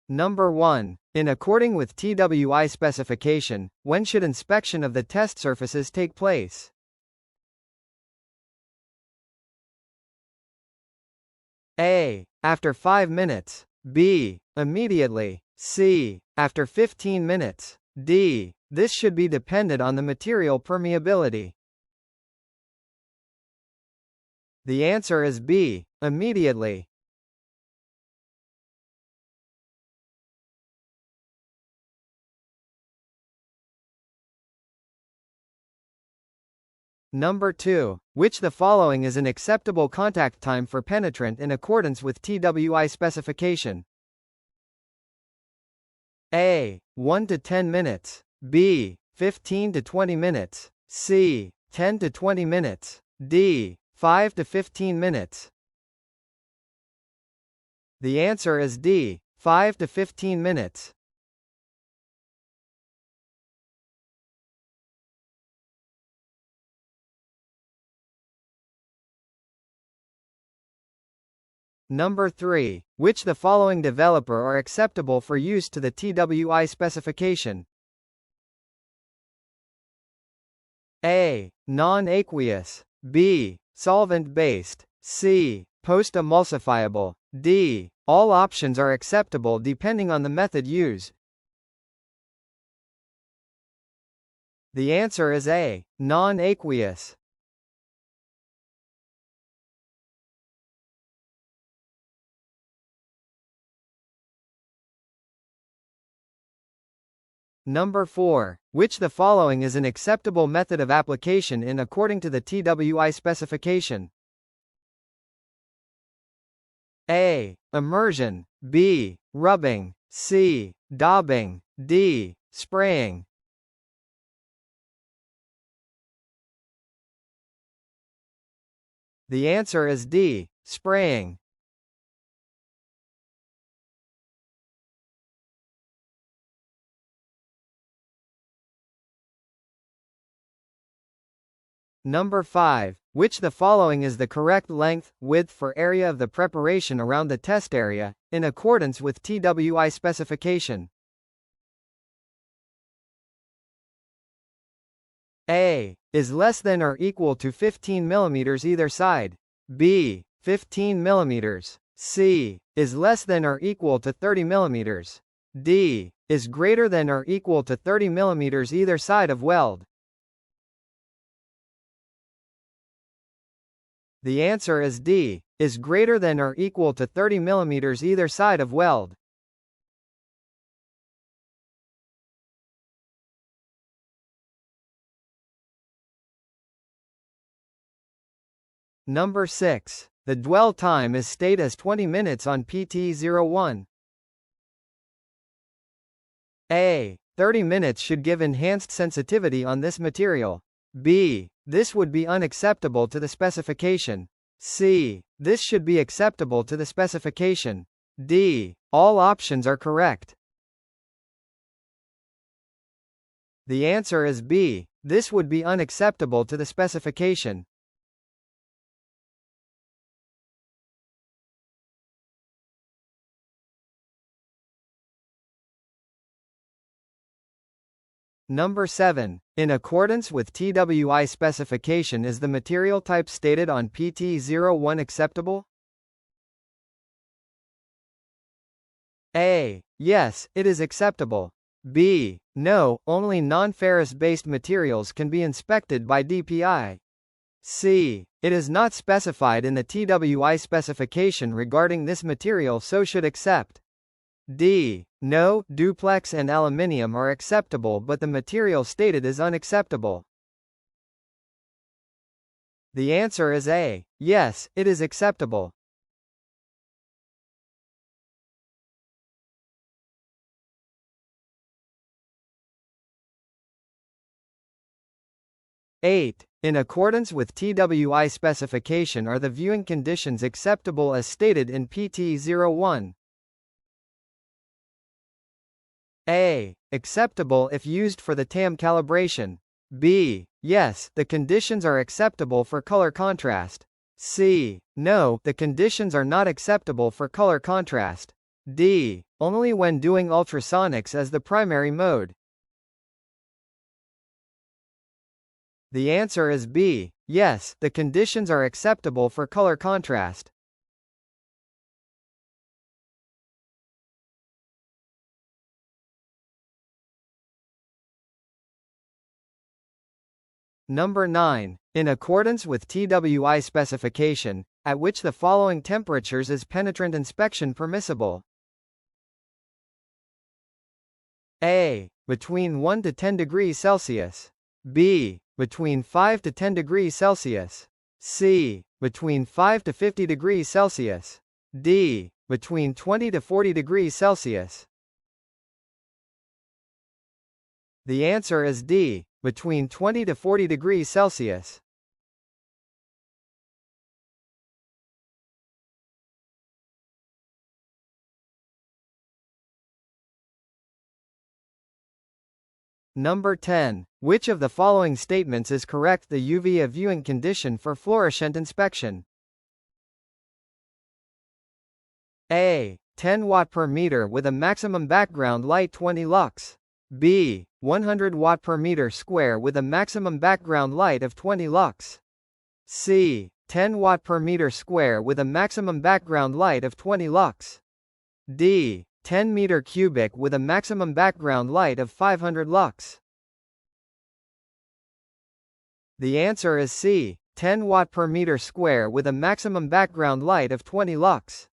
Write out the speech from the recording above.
Number 1. In according with TWI specification, when should inspection of the test surfaces take place? A. After 5 minutes. B. Immediately. C. After 15 minutes. D. This should be dependent on the material permeability. The answer is B. Immediately. Number 2. Which the following is an acceptable contact time for penetrant in accordance with TWI specification? A. 1 to 10 minutes. B. 15 to 20 minutes. C. 10 to 20 minutes. D. 5 to 15 minutes. The answer is D. 5 to 15 minutes. Number 3. Which the following developer are acceptable for use to the TWI specification? A. Non-aqueous. B. Solvent-based. C. Post-emulsifiable. D. All options are acceptable depending on the method used. The answer is A. Non-aqueous. Number 4. Which the following is an acceptable method of application in according to the TWI specification? A. Immersion. B. Rubbing. C. Daubing. D. Spraying. The answer is D. Spraying. Number 5. Which the following is the correct length, width for area of the preparation around the test area, in accordance with TWI specification? A. Is less than or equal to 15 mm either side. B. 15 mm. C. Is less than or equal to 30 mm. D. Is greater than or equal to 30 mm either side of weld. The answer is D. Is greater than or equal to 30 mm either side of weld. Number 6. The dwell time is stated as 20 minutes on PT01. A. 30 minutes should give enhanced sensitivity on this material. B. This would be unacceptable to the specification. C. This should be acceptable to the specification. D. All options are correct. The answer is B. This would be unacceptable to the specification. Number 7. In accordance with TWI specification, is the material type stated on PT01 acceptable? A. Yes, it is acceptable. B. No, only non-ferrous based materials can be inspected by DPI. C. It is not specified in the TWI specification regarding this material, so should accept. D. No, duplex and aluminium are acceptable but the material stated is unacceptable. The answer is A. Yes, it is acceptable. (8) In accordance with TWI specification, are the viewing conditions acceptable as stated in PT01? A. Acceptable if used for the TAM calibration. B. Yes, the conditions are acceptable for color contrast. C. No, the conditions are not acceptable for color contrast. D. only when doing ultrasonics as the primary mode. The answer is B. Yes, the conditions are acceptable for color contrast. Number 9. In accordance with TWI specification, at which the following temperatures is penetrant inspection permissible? A. Between 1 to 10 degrees Celsius. B. Between 5 to 10 degrees Celsius. C. Between 5 to 50 degrees Celsius. D. Between 20 to 40 degrees Celsius. The answer is D. Between 20 to 40 degrees Celsius. Number 10. Which of the following statements is correct? The UV viewing condition for fluorescent inspection. A. 10 watt per meter with a maximum background light 20 lux. B. 100 watt per meter square with a maximum background light of 20 lux. C. 10 watt per meter square with a maximum background light of 20 lux. D. 10 meter cubic with a maximum background light of 500 lux. The answer is C. 10 watt per meter square with a maximum background light of 20 lux.